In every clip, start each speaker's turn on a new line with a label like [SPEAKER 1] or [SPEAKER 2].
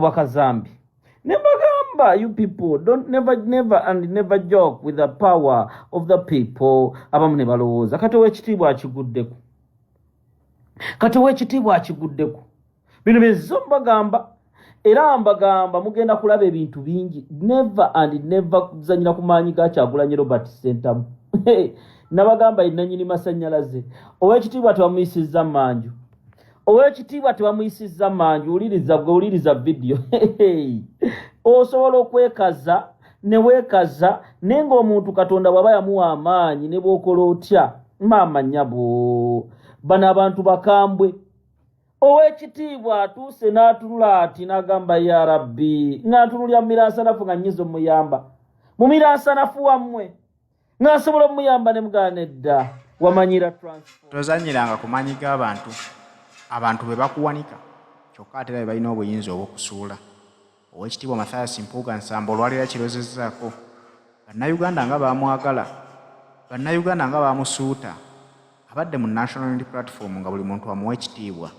[SPEAKER 1] Wakazambi. Never gamba, you people. Don't never joke with the power of the people. Abamune balowoza. Katowe chitibwa achiguddeku. Katowe chitibwa achiguddeku. Bino bezomba gamba. Era mbagamba mugenda kulaba ebintu bingi. Never kuzanyira kumanyi Kyagulanyi Robert Sentamu. Nabagamba inanyini masanyalaze. Owekitibwa twamuyisiza manju. Owekitibwa twamuyisiza manju. Uliriza video. Osobola okwekaza ne weekaza nenga omuntu Katonda bwaba yamuwa amaanyi ne bw'okola otya maama nnyabo bano abantu bakambwe. Owekitiibwa atuuse n'atunula ati n'agamba ya Rabbi ng'antunulya mu miransanafu nga nnyiza omuyamba mu miransanafu wammwe ng'asobola omuyamba ne mugaana edda wamanyira transport.
[SPEAKER 2] Tozanyiranga kumanyiga abantu bwe bakuwanika kyokka ate era balina obuyinza obw'okusuula. Owekitiibwa Mathias Mpuuga Nsamba olwalira kirozezzaako bannayuganda nga baamwagala, bannayuganda nga baamusuuta, abadde mu National Unity Platform nga buli muntu amuwa ekitiibwa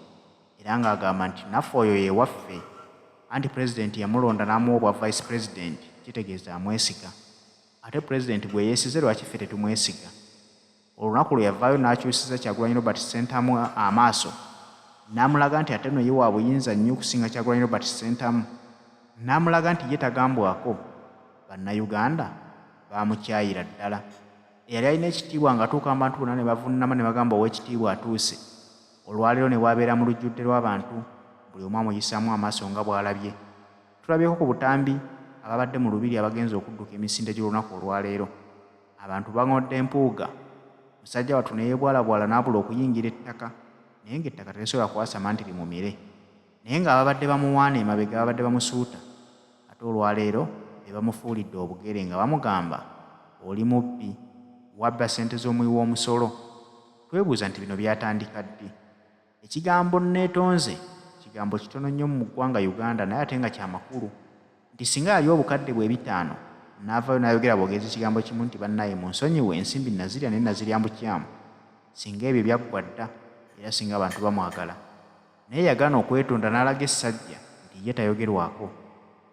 [SPEAKER 2] era ng'agamba nti naffe oyo ye waffe anti pulezidenti yamulonda n'amuwa obwa vice president kitegeeza amwesiga ate pulezidenti bwe yeesize lwaki ffe tetumwesiga. Olunaku lwe yavaayo n'akyusiza Kyagulanyi Robert Sentamu amaaso n'amulaga nti ate nno ye wa buyinza nnyo okusinga Kyagulanyi Robert Sentamu n'amulaga nti ye tagambwako. Bannayuganda baamukyayira ddala. Eyali alina ekitiibwa ng'atuuka abantu bonna ne bavuunama ne bagamba ow'ekitiibwa atuuse. Olwaleero ne bwabeera mu lujjudde lw'abantu buli omu amuyisaamu amaaso nga bw'alabye. Tulabyeko ku butambi ababadde mu lubiri abagenza okudduka emisinde gy'olunaku olwaleero. Abantu baŋodde Mpuuga. Musajja wattu ne yeebwalabwala n'abula okuyingira ettaka naye ng'ettaka terisobola kwasama nti limumire. Naye ng'ababadde bamuwaana emabega ababadde bamusuuta ate olwaleero be bamufuulidde obugere nga bamugamba oli mubbi wabba ssente z'omuwi w'omusolo. Twebuuza nti bino byatandika ddi? Ekigambo neetonze kigambo kitono nnyo mu ggwanga Uganda naye ate nga kya makulu nti singa yali obukadde bwe 5 n'avaayo n'ayogera bwogezi kigambo kimu nti bannaye munsonyiwe ensimbi nazirya naye nazirya mbukyamu singa ebyo byaggwa dda era singa abantu bamwagala. Naye yagaana okwetonda n'alaga essajja nti ye tayogerwako.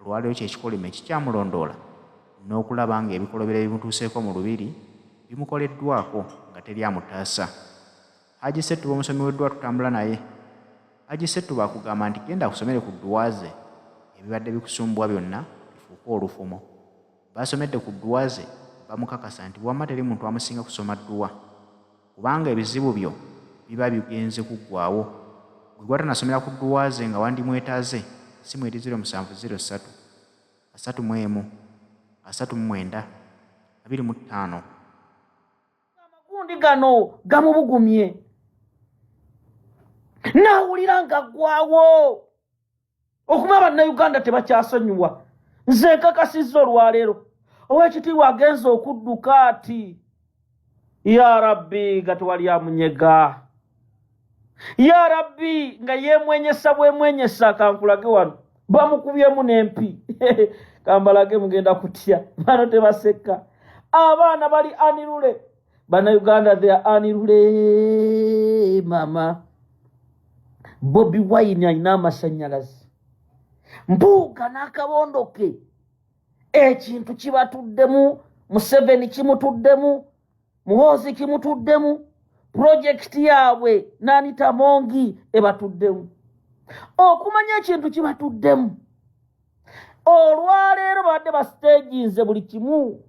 [SPEAKER 2] Olwaleero kyekikolima ekikyamulondoola n'okulaba nga ebikolobero ebimutuuseeko mu lubiri bimukoleddwako nga teri amutaasa. Haji Settu omusomi w'eddwa tutambula naye. Haji Settu baakugamba nti genda kusomere ku ddwaze ebibadde bikusumbwa byonna bifuuke olufumo. Basomedde ku ddwaze bamukakasa nti wamma teri muntu amusinga kusoma dduwa kubanga ebizibu byo biba bigenze kuggwaawo. Gwe gwatanasomera ku ddwaze nga wandimwetaaze simu eri 0703 31 39 25.
[SPEAKER 1] Amagundi gano gamubugumye nawulira nga ggwaawo okuma bannayuganda tebakyasonyiwa. Nze nkakasizza olwaleero owekitiibwa agenza okudduka ati ya Rabbi nga tewali amunyega. Ya Rabbi nga yemwenyesa bwemwenyesa kankulage wano bamukubyemu n'empi kambalage mugenda kutya bano tebaseka. Abaana bali anirule bannayuganda they are anirule mama. Bobi Wine alina amasanyalaze. Mpuuga n'akabondoke ekintu kibatuddemu. Museveni kimutuddemu. Muhoozi kimutuddemu. Projekiti yaabwe Anita Mongi ebatuddemu. Okumanya ekintu kibatuddemu. Olwaleero badde bastaginze buli kimu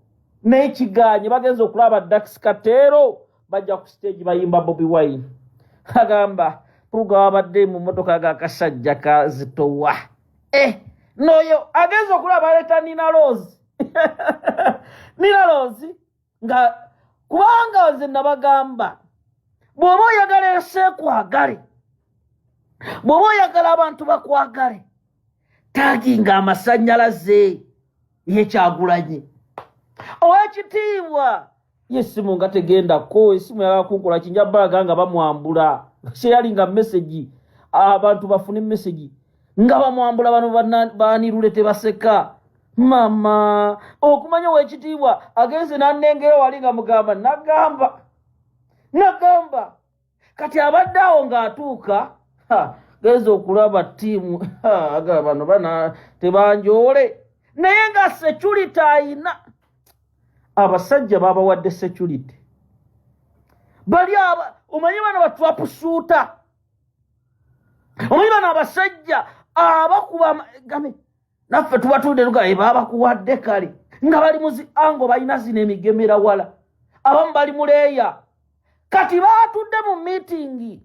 [SPEAKER 1] n'ekiganye bagenza okulaba Dax Katero bajja ku stage bayimba Bobi Wine. Agamba Mpuuga wabadde mu mmotoka g'akasajja kazitowa. Noyo agenza okulaba leeta Nina Rose. Nina Rose nga kubanga nze nabagamba bw'oba oyagala ensi ekwagale, bw'oba oyagala abantu bakwagale, taaginga amasannyalaze ye Kyagulanyi. Owekitiibwa yesimu nga tegendako esimu yagala kunkola kinjabalaga nga bamwambula seyali nga message abantu bafune message nga bamwambula bano baanirule tebaseka. Mama okumanya owekitiibwa agenze n'annengera wali nga mugamba nagamba kati abadde awo ng'atuuka geza okulaba ttiimu agaba bano bana tebanjoole naye nga security ayina abasajja babawadde security bali omanyi bano batwapusuuta omanyi bano abasajja abakuba game naffe tuba tulidde tuga babakuwadde kale nga bali muzi ango balina zino emigemera wala abamu bali muleeya kati baatudde mu meeting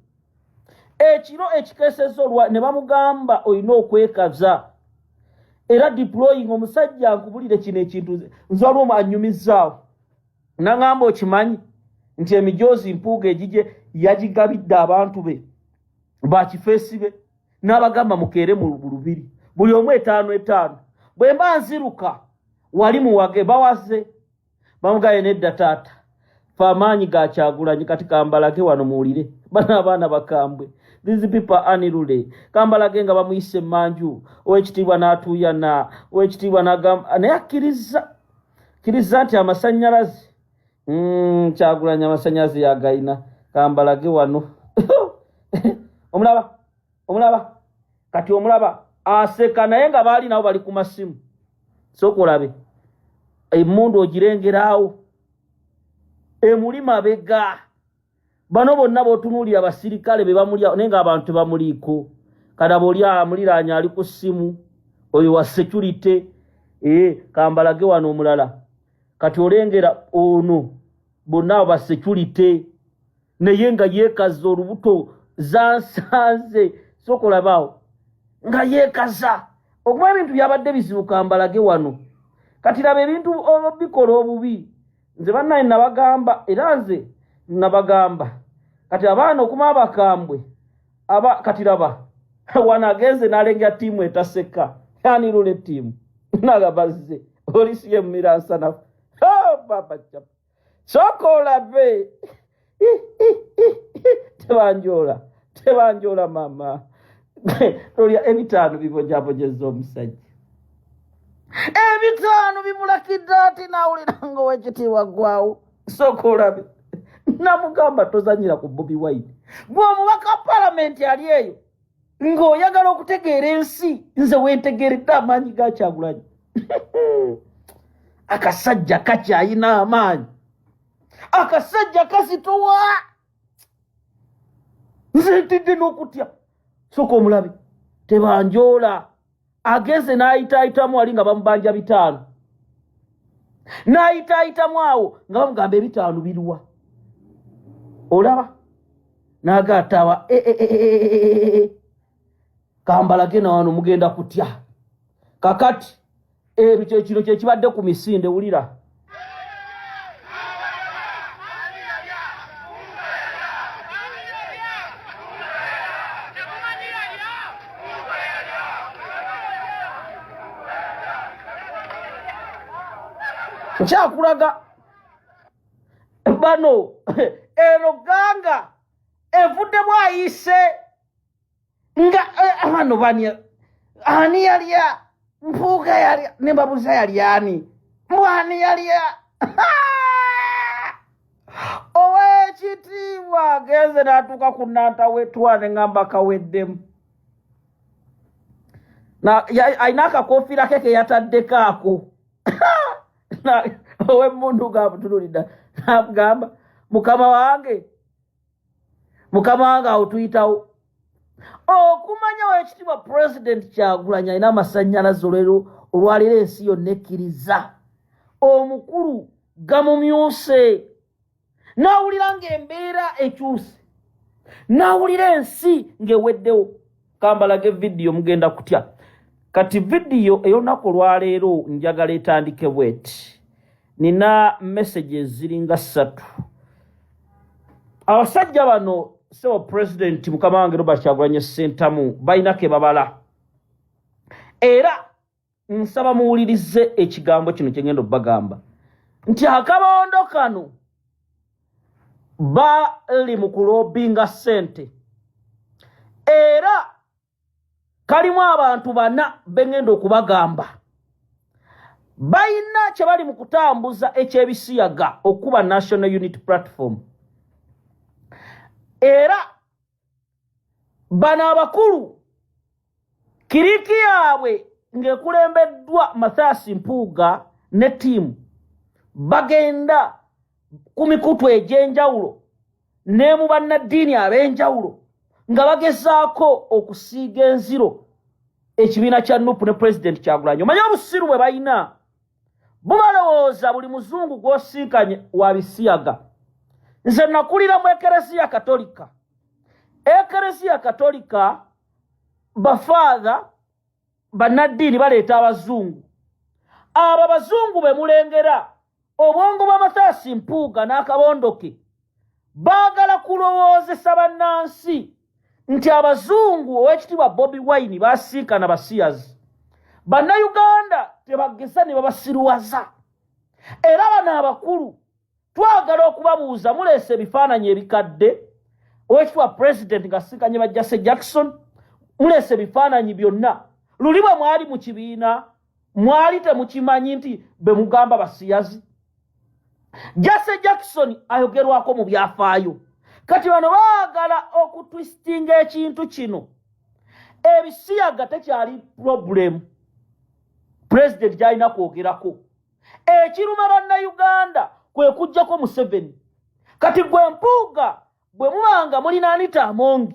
[SPEAKER 1] ekiro ekikeeseza olwa ne bamugamba olina okwekaza era deploying omusajja nkubulire kino ekintu nze waliwo anyumizaawo naŋŋamba okimanyi nti emijoozi Mpuuga egije yagigabidde abantu be bakifeesi be n'abagamba mukeere mu lubiri buli omu 5 bwe mba nziruka wali muwage bawaze bamugaye nedda taata fa amaanyi ga Kyagulanyi kati kambalage wano muwulire bana abaana bakambwe these people anirule kambalage nga bamuyise manju owekitiibwa n'atuuyana owekitiibwa n'agamba naye akkiriza nti amasanyalaze Kyagulanyi amasanyalaze yagayina kambalage wano omulaba kati omulaba aseka naye nga baali nabo bali ku masimu sooka olabe emmundu ogirengeraawo emuli mabega bano bonna b'otunuulira abasirikale be bamulya naye nga abantu tebamuliiko kadaba oli amuliraanya ali ku ssimu oyo wa security kambalage wano omulala kati olengera ono bonna abo ba security naye nga yeekaza olubuto zansanze sooka olabaawo nga yeekaza okuba ebintu byabadde bizibu kambalage wano kati laba ebintu bikola obubi nze bannaye nabagamba era nze nabagamba kati abaana okuma abakambwe kati laba wano agenze n'alengera ttiimu etaseka yanirule ttiimu nagabazze olisiye mumiransanafu baba chapa sooka olabe tebanjoola mama tolya 5 bibojabojeza omusajja 5 bimulakidde ati nawulira nga owekitiibwa gwawo sooka olabe namugamba tozanyira ku Bobi Wine gwe omubaka palamenti ali eyo ng'oyagala okutegeera ensi nze wentegeeredde amaanyi ga Kyagulanyi akasajja kakyayina amaanyi akasajja kasitowa nze ntidde n'okutya sooka omulabe tebanjoola agenze n'ayitaayitamu ali nga bamubanja 5 n'ayitaayitamu awo nga bamugamba 5 biruwa olaba n'agaatawa kambalage na wano mugenda kutya kakati kino kyekibadde ku misinde wulira nkyakulaga bano ero ganga evudde bwayise nga hano bani ani yalya Mpuuga yalya nembabuza yalyani mwani yalya owekitiibwa agenze n'atuuka ku nnanta wetwane ngamba kaweddemu alina akakofiira ke keyataddeko ako ow'emmundu gabutunulidda nagamba mukama wange awo tuyitawo okumanya wekitiibwa President Kyagulanyi alina amasannyalaze olwaleero ensi yonna ekkiriza omukulu gamumyuse n'awulira ng'embeera ekyuse n'awulira ensi ng'eweddewo kambalage vidiyo mugenda kutya kati vidiyo ey'olunaku olwaleero njagala etandike bweti nina messages ziringa 3 abasajja bano sewa President mukama wange Robert Kyagulanyi Ssentamu balina ke babala era nsaba muwulirize ekigambo kino kye ngenda obbagamba nti akabondo kano bali mu kulobinga ssente era kalimu abantu 4 bengenda okubagamba balina kye bali mu kutambuza ekyebisiyaga okuba National Unity Platform era bano abakulu kiriki yaabwe ng'ekulembeddwa Mathias Mpuuga ne ttiimu bagenda ku mikutu egy'enjawulo ne mu bannaddiini ab'enjawulo nga bagezaako okusiiga enziro ekibiina kya Nup ne Pulezidenti Kyagulanyi. Omanyi obusiru bwe balina bubalowooza buli muzungu gw'osinkanye wa bisiyaga. Nze nakulira mu Ekereziya Katolika. Ekereziya Katolika bafaadha bannaddiini baleeta abazungu. Abo abazungu be mulengera obwongo bwa Mathias Mpuuga n'akabondoke baagala kulowoozesa bannansi nti abazungu ow'ekitiibwa Bobi Wine baasinkana basiyazi. Bannayuganda tebageza ne babasiruwaza. Era bano abakulu twagala okubabuuza, muleese ebifaananyi ebikadde ow'ekitiibwa Pulezidenti ng'asinkanye bajjase Jackson, muleese ebifaananyi byonna. Luli bwe mwali mu kibiina mwali temukimanyi nti be mugamba basiyazi. Jase Jackson ayogerwako mu byafaayo. Kati bano baagala okutwistinga ekintu kino. Ebisiyaga tekyali problemu Pulezidenti gy'alina kwogerako. Ekiruma bannayuganda kwe kuggyako Museveni. Kati gwe Mpuuga bwe mubanga mulina Anita Amongi,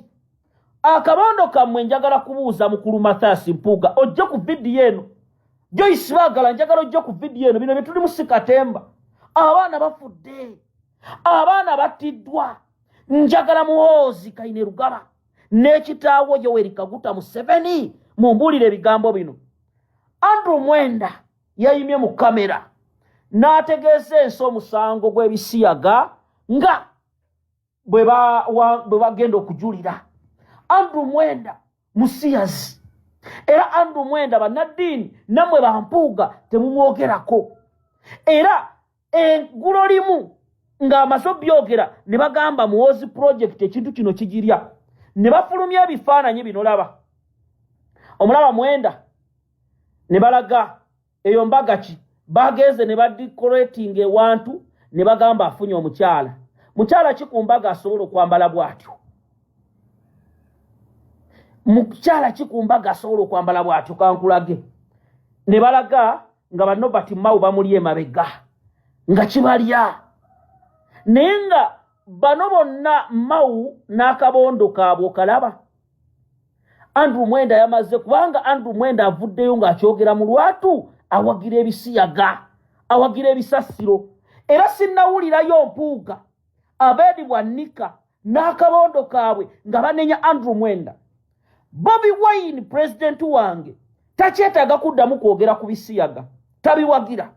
[SPEAKER 1] akabondo kammwe njagala kubuuza mukulu Mathias Mpuuga ojje ku vidiyo eno. Joyce baagala njagala ojje ku vidiyo eno. Bino bye tuli mu Sikatemba. Abaana bafudde, abaana battiddwa. Njagala Muhoozi Kainerugaba n'ekitaawo Yoweri Kaguta Museveni mumbuulire ebigambo bino. Andrew Mwenda yayimye mu kamera n'ategeeza ensi omusango gw'ebisiyaga nga bwe bagenda okujulira. Andrew Mwenda musiyazi. Era Andrew Mwenda bannaddiini nammwe Bampuuga temumwogerako. Era eggulo limu ng'amaze byogera ne bagamba Muhoozi project ekintu kino kigirya. Ne bafulumya ebifaananyi bino laba. Omulaba Mwenda ne balaga eyo mbaga ki bagenze ne badikorating ewantu ne bagamba afunye omukyala. Mukyala ki ku mbaga asobola okwambala bw'atyo? Mukyala ki ku mbaga asobola okwambala bw'atyo? Kankulage. Ne balaga nga Banobert Mao bamuli emabega nga kibalya. Naye nga bano bonna Mao n'akabondo kaabwe okalaba. Andrew Mwenda yamaze, kubanga Andrew Mwenda avuddeyo ng'akyogera mu lwatu awagira ebisiyaga, awagira ebisasiro. Era sinnawulirayo Mpuuga Abedi Bwannika n'akabondo kaabwe nga banenya Andrew Mwenda. Bobi Wine Pulezidenti wange takyetaaga kuddamu kwogera ku bisiyaga, tabiwagira.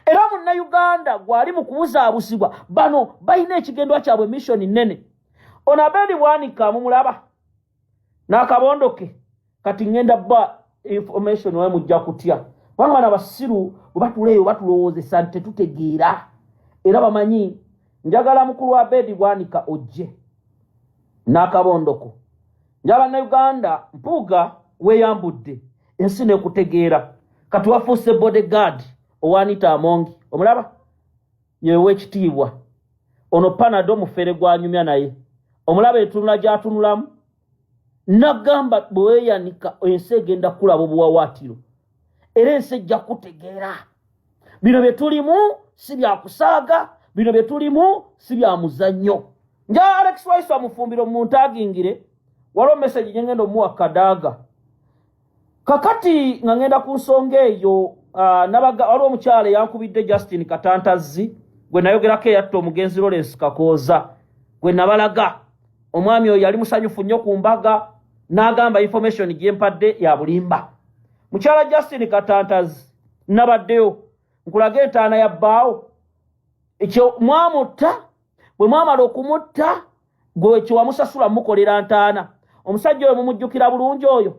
[SPEAKER 1] Era munnayuganda gwali mu kubuzaabuzibwa bano balina ekigendwa kyabwe missoni nnene. Ono Abedi Bwanika mumulaba n'akabondoke. Kati ngenda bba information we mujja kutya. Bana basiru bwe batuleeyo batulowoozesa nti tetutegeera. Era bamanyi njagala mukulu wa Abedi Bwanika ojje n'akabondoko. Njaba Uganda Mpuuga weeyambudde ensi n'ekutegeera. Kati wafuuse bodyguard owa Anita Amongi. Omulaba yewe ekitiibwa ono Panado mufere gwanyumya naye. Omulaba etunula gy'atunulamu nagamba bwe weeyanika ensi egenda kulaba obuwawaatiro. Era ensi ejja kutegeera. Bino bye tulimu si bya kusaaga, bino bye tulimu si bya muzannyo. Nja Alex Waiswa mufumbiro muntagingire waliwo message gye ngenda omuwa kadaaga. Kakati nga ngenda ku nsonga eyo waliwo omukyala yankubidde Justin Katantazzi gwe nayogerako eyatta omugenzi Lawrence Kakooza gwe nabalaga. Omwami oyo yali musanyufu nnyo ku mbaga n'agamba information gye mpadde ya bulimba. Mukyala Justin Katantazzi nabaddeyo nkulage entaana ya bbaawo ekyo mwamutta. Bwe mwamala okumutta gwe kye wamusasula mukolera ntaana. Omusajja oyo mumujjukira bulungi oyo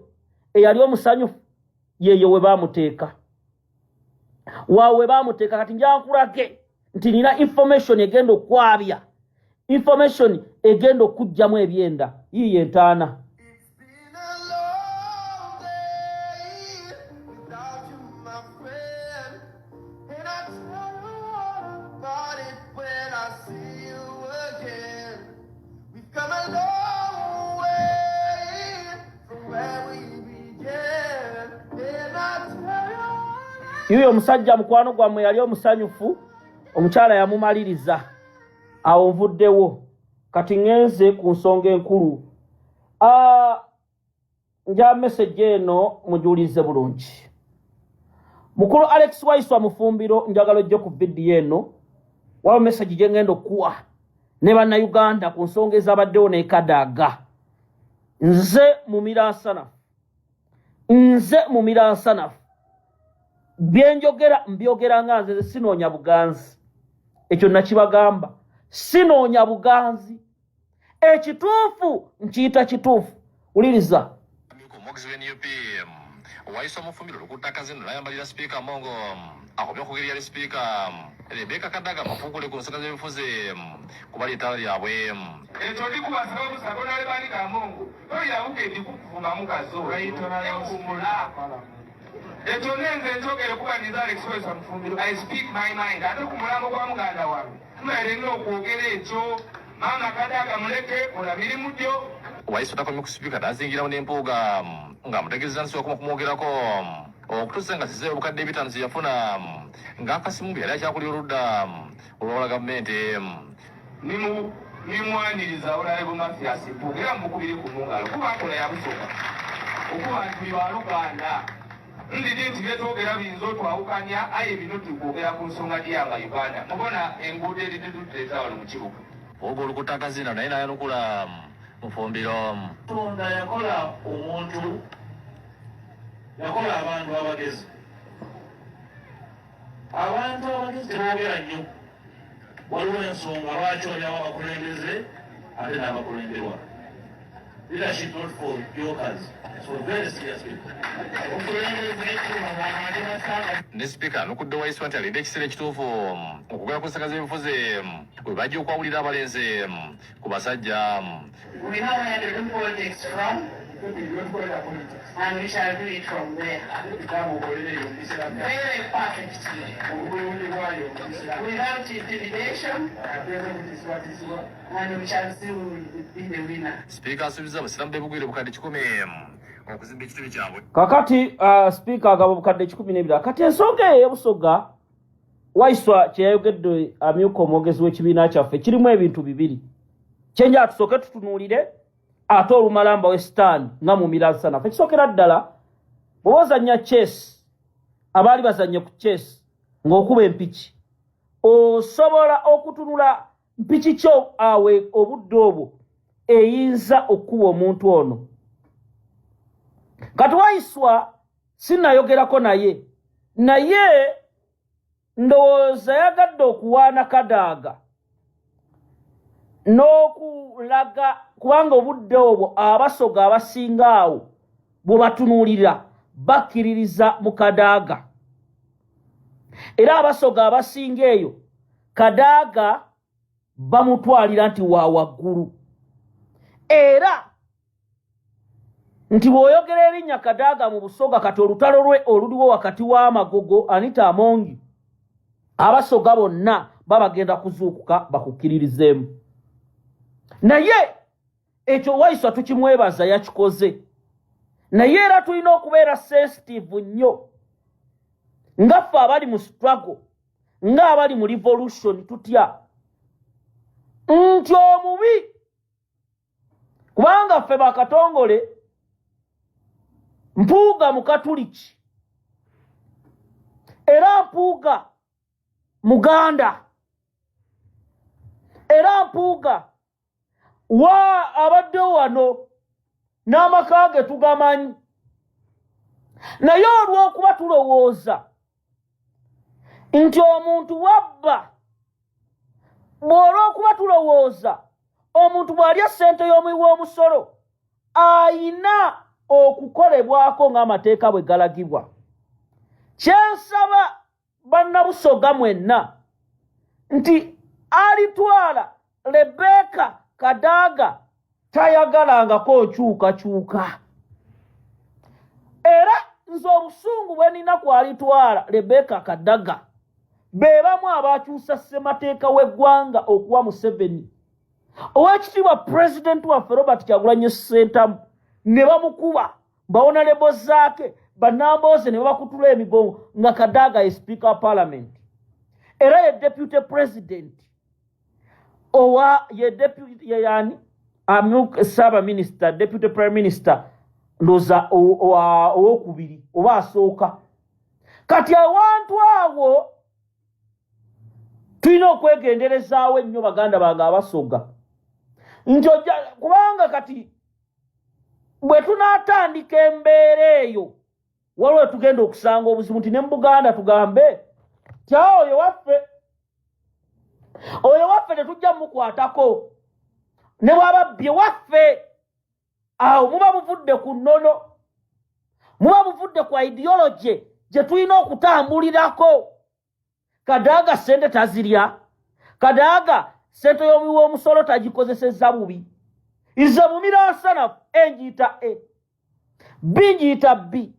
[SPEAKER 1] eyali omusanyufu yeyo we baamuteeka. Waawe baamuteeka. Kati njankulage nti nina information egenda okwabya, information egenda okujjamu ebyenda. Yiyo entaana. yuyo omusajja mukwano gwammwe yali omusanyufu omukyala yamumaliriza awo nvuddewo kati ngenze ku nsonga enkulu nja message eno mujulize bulungi mukulu Alex Waiswa Mufumbiro njagala ojje ku video eno waba message gye ngenda okuwa ne bannayuganda ku nsonga ezabaddewo n'ekadaaga nze mumira nsanafu byenjogera mbyogera nga nze sinoonya buganzi ekyo nakibagamba sinoonya buganzi ekituufu nkiyita kituufu uliriza
[SPEAKER 3] Waiswa Mufumbiro lukutaka zino layambalira speaker mongo akobya kugerya speaker Rebecca Kadaga mafungule ku nsonga z'ebifuze kubali tawali yabwe
[SPEAKER 4] echo ndikubaza omusabona lebali ka mongo toya uke ndikuvuma mukazo rayitona yakumula echo nenze njogere kuba ni Alex Waiswa Mufumbiro I speak my mind ate kumulango kwa muganda wange tunalenga okwogera ekyo mama Kadaga muleke olabiri mudyo
[SPEAKER 3] Waiswa takomye ku speaker dazingira ne Mpuuga nga mutegeeza nsi okuma kumwogerako okutuusa nga size obukadde ebitano yafuna ng'akasimu yali akyakulira oludda olwola gavumenti
[SPEAKER 4] nimwaniriza olale bumafiyasi era mukubiri ku mungalo kuba nkola yabusoka okuba nti baluganda ndidi nti byetwogera biyinza otwawukanya aye bino tukwogera ku nsonga gyeyanga Uganda mubona enguudo eritituteeta wano mu kibuga
[SPEAKER 3] ogo olukutaka zina naye nayanukula Mufumbiro
[SPEAKER 5] Katonda yakola omuntu yakola abantu abagezi teboogera nnyo waliwo ensonga lwaki olyawo abakulembeze ate n'abakulemberwa leadership not for jokers it's for very serious people
[SPEAKER 3] ne speaker nukudde Waiswa nti alidde ekiseera ekituufu okugera ku nsonga z'ebifuze bwe bajja okwawulira abalenzi ku basajja
[SPEAKER 6] We know where the root politics from, and we shall do it from there. Very perfectly. Without intimidation, and we shall still be the winner.
[SPEAKER 3] Speaker asuubiza abasiramu b'ebugwire bukadde 10 okuzimba ekitebe kyabwe
[SPEAKER 1] kakati speaker agaba bukadde 12 kati ensonga ey'obusoga Waiswa kyeyayogedde amyuka omwogezi w'ekibiina kyaffe kirimu ebintu bibiri kyenja atusooke tutunuulire ate olumalamba w'estand nga mumira nsanafu ekisookera ddala bwe wazannya chess abaali bazannya ku chess ng'okuba empiki osobola okutunula mpiki kyo awe obudde obwo eyinza okuba omuntu ono kati Waiswa sinnayogerako naye ndowooza yagadde okuwaana Kadaaga n'okulaga kubanga obudde obwo abasoga abasinga awo bwe batunuulira bakkiririza mu Kadaaga era abasoga abasinga eyo Kadaaga bamutwalira nti wa waggulu era nti bw'oyogera erinnya Kadaaga mu busoga kati olutalo lwe oluliwo wakati w'Amagogo Anita Amongi abasoga bonna babagenda kuzuukuka bakukkiririzeemu naye ekyo Waiswa tukimwebaza yakikoze naye era tulina okubeera sensitive nnyo ngaffe abali mu struggle ng'abali mu revolution tutya nti omubi kubanga ffe bakatongole Mpuuga Mukatuliki era Mpuuga Muganda era Mpuuga wa abadde wano n'amaka ge tugamanyi naye olw'okuba tulowooza nti omuntu wabba olw'okuba tulowooza omuntu bw'alya ssente y'omuwi w'omusolo ayina okukolebwako ng'amateeka bwe galagibwa kyensaba bannabusoga mwenna nti alitwala Rebecca Kadaga tayagalangako nkyukakyuka era nze obusungu bwe nina kwalitwala Rebecca Kadaga be bamu abakyusa ssemateeka w'eggwanga okuwa Museveni owekitiibwa pulezidenti waffe Robert Kyagulanyi Ssentamu ne bamukuba bawona lebo zaake banamboze ne bakutula emigongo nga Kadaga ye speaker of parliament era ye deputy president owa ye deputy ye yani saba minister deputy prime minister ndoza owokubiri oba asooka kati abantu awo tulina okwegenderezaawo ennyo baganda bange abasoga nti kubanga kati bwe tunaatandika embeera eyo waliwo tugenda okusanga obuzibu nti ne mu Buganda tugambe ti oyo waffe tetujja mukwatako ne bwababbye waffe awo muba muvudde ku nnono muba muvudde ku ideology gye tulina okutambulirako. Kadaga sente tazirya, Kadaga sente y'omuwi w'omusolo tagikozesezza bubi. Nze mumiransanafu enjiyita E, B njiyita B,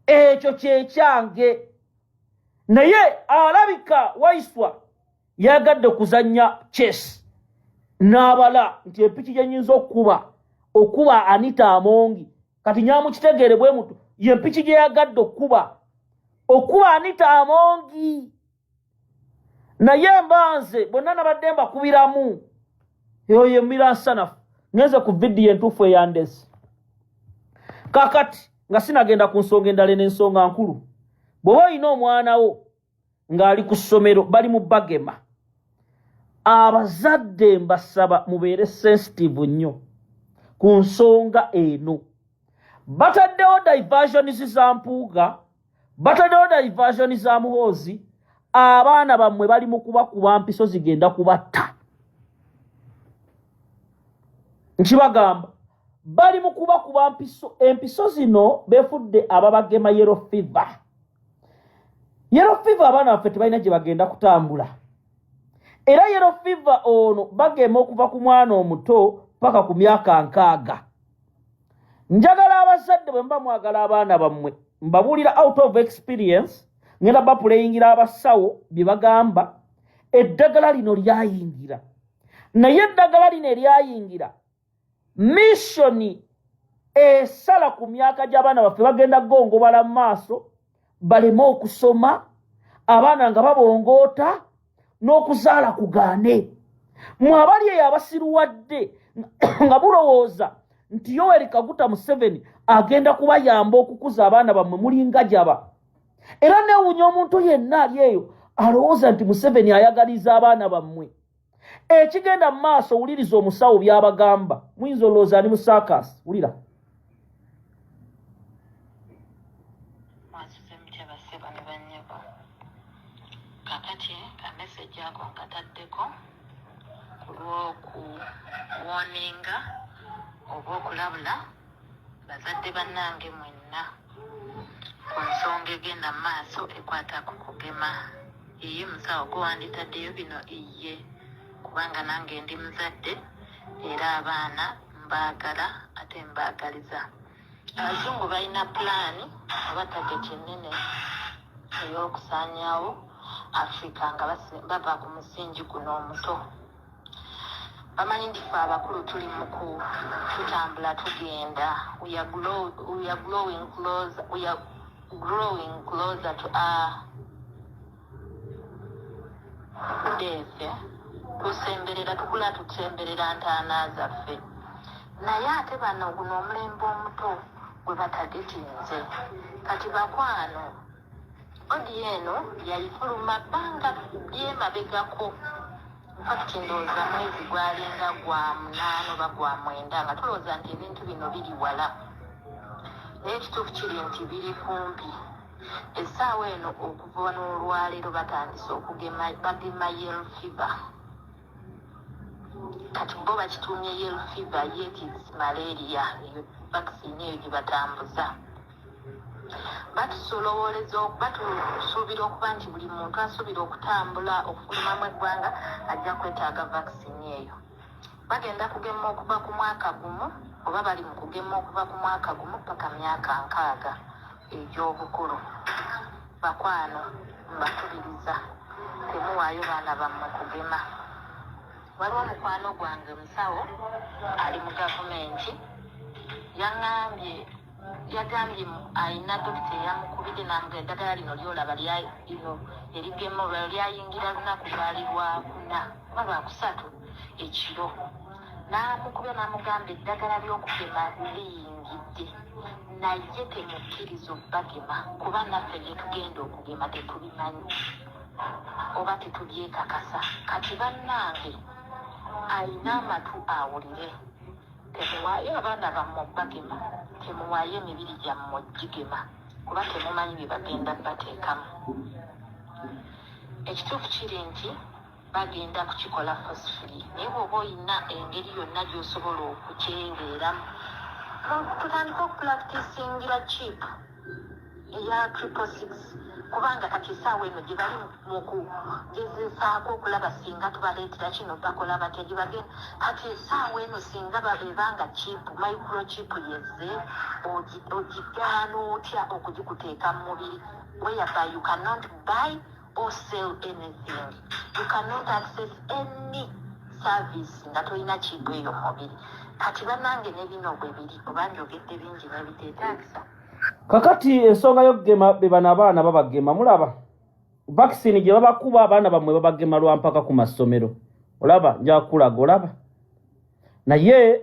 [SPEAKER 1] ekyo kyekyange. Naye alabika Waiswa yagadde kuzannya chess n'abala nti empiki gye nnyinza okuba Anita Amongi kati nyamukitegeere bwe mutu ye mpiki gye yagadde okuba Anita Amongi. Naye mbanze bonna nabadde mbakubiramu eyo ye miransanafu ngenze ku vidiyo entuufu eyandesi kakati nga sinagenda ku nsonga endala n'ensonga nkulu. Bw'oba olina omwana wo ng'ali ku ssomero bali mu bagema, abazadde mbasaba mubeere sensitive nnyo ku nsonga eno. Bataddewo diversions za Mpuuga, bataddewo diversions za Muhoozi, abaana bammwe bali mu kubakuba mpiso zigenda kubatta. Nkibagamba bali mu kubakuba mpiso, empiso zino befudde ababagema yellow fever. Yellow fever abaana baffe tebalina gye bagenda kutambula. Era yellow fever ono bagema okuva ku mwana omuto paka ku myaka 6. Njagala abazadde bwe mba mwagala abaana bammwe mbabuulira out of experience, ngenda bapuleyingira abasawo bye bagamba. Eddagala lino lyayingira, naye eddagala lino eryayingira missioni esala ku myaka gy'abaana baffe bagenda gongobala mu maaso baleme okusoma, abaana nga babongoota n'okuzaala kugaane. Mwabali eyo abasiruwadde nga bulowooza nti Yoweri Kaguta Museveni agenda kubayamba okukuza abaana bammwe mulinga jaba. Era newunya omuntu yenna ali eyo alowooza nti Museveni ayagaliza abaana bammwe. Ekigenda mu maaso wuliriza omusawo byabagamba. Muyinza olowooza ali mu circus. Wulira.
[SPEAKER 7] Kakati message yako nkataddeko kulw'okuwoninga oba okulabula bazadde bannange mwenna ku nsonga egenda mu maaso ekwata ku kugema. Iye musawo gwe wanditaddeyo bino iye, kubanga nange ndi muzadde era abaana mbaagala ate mbaagaliza. Abazungu balina pulaani oba tageti ennene ey'okusaanyaawo Africa nga bava ku musingi guno omuto. Bamanyi ndife abakulu tuli mu tutambula tugenda. We are growing closer to our death. Tusemberera tukula tusemberera ntaana zaffe. Naye ate bano guno omulembe omuto gwe batagetinze. Kati bakwano odi eno yayifuluma bbanga lyemabegako. Fakiti ndowooza mwezi gwalinga gwa 8 oba gwa 9 nga tulowooza nti ebintu bino biri wala. Naye ekituufu kiri nti biri kumpi. Essaawa eno okuva n'olwaleero batandise bagema yellow fever. Kati bo bakituumye yellow fever ye kids malaria, eyo vaccine eyo gye batambuza. Batusuubira okuba nti buli muntu asuubira okutambula okufulumamu eggwanga ajja kwetaaga vaccine eyo. Bagenda kugema okuva ku mwaka gumu oba bali mu kugema okuva ku mwaka gumu paka myaka 6 egy'obukulu. Bakwano mbatuliriza, temuwaayo baana bammwe kugema. Waliwo mukwano gwange musawo ali mu gavumenti yaŋŋambye yagambye ayina dokita eyamukubidde n'amugamba eddagala lino lyolaba erigema olwalo lyayingira lunaku lwali lwakuna oba lwakusatu ekiro n'amukubya n'amugamba eddagala ly'okugema liyingidde naye temukkiriza obbagema kuba naffe bye tugenda okugema tetubimanyi oba tetubyekakasa kati bannange ayina amatu awulire temuwaayo abaana bammwe obbagema temuwaayo emibiri gyammwe gigema kuba temumanyi bye bagenda bateekamu ekituufu kiri nti bagenda kukikola fosfiri naye bw'oba oyina engeri yonna gy'osobola okukyeweeramu tutandika okupulakitisingira chip eya 666 kubanga kati essaawa eno gye bali mu kugezesaako okulaba singa tubaleetera kino bakola batya gye bagenda kati essaawa eno singa babebanga chip microchip yezze ogigaana otya okugikuteeka mu mubiri whereby you cannot buy or sell anything. You cannot access any service nga tolina chip eyo mu mubiri kati bannange n'ebino bwe biri oba njogedde bingi n'ebiteetaagisa
[SPEAKER 1] kakati ensonga y'okugema be bano abaana babagema mulaba vaccine gye babakuba abaana bammwe babagema lwampaka ku masomero olaba njakulaga olaba naye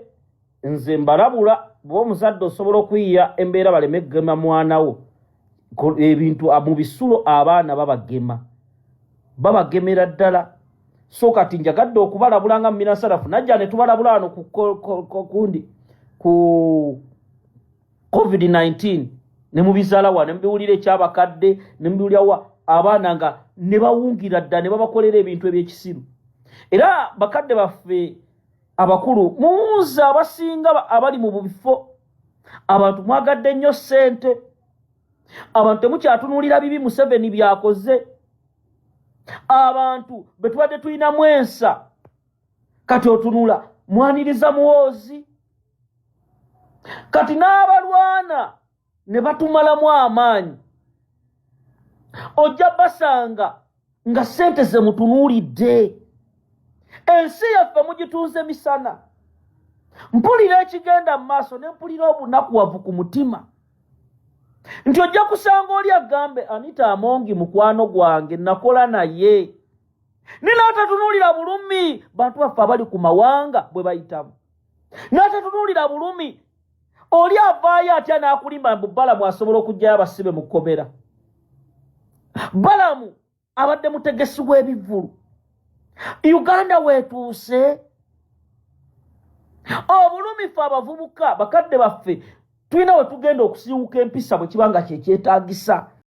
[SPEAKER 1] nze mbalabula bw'omuzadde osobola okuyiya embeera baleme kugema mwana wo ebintu mu bisulo abaana babagemera ddala so kati njagadde okubalabula nga Minasarafu najja ne tubalabula wano ku COVID-19 ne mubizaala wa ne mbiwulira ekyabakadde ne mbiwulira wa abaana nga ne bawungira dda ne babakolera ebintu ebyekisiru era bakadde baffe abakulu muza abasinga abali mu bifo abantu mwagadde nnyo ssente abantu temukyatunuulira bibi Museveni byakoze abantu betubadde tulina mwensa kati otunula mwaniriza muwoozi kati n'abalwana ne batumalamu amaanyi ojja basanga nga ssente ze mutunuulidde ensi yaffe mugitunze misana mpulira ekigenda mu maaso ne mpulira obunakuwavu ku mutima nti ojja kusanga oli agambe Anita Amongi mukwano gwange nakola naye n'atatunuulira bulumi bantu baffe abali ku mawanga bwe bayitamu n'atatunuulira bulumi oli avaayo atya n'akulimba mbu Balamu asobola okujjayo abasibe mu kkomera Balamu abadde mutegesi w'ebivvulu Uganda weetuuse obulumi ffe abavubuka bakadde baffe tulina we tugenda okusiiwuka empisa bwe kibanga kyekyetaagisa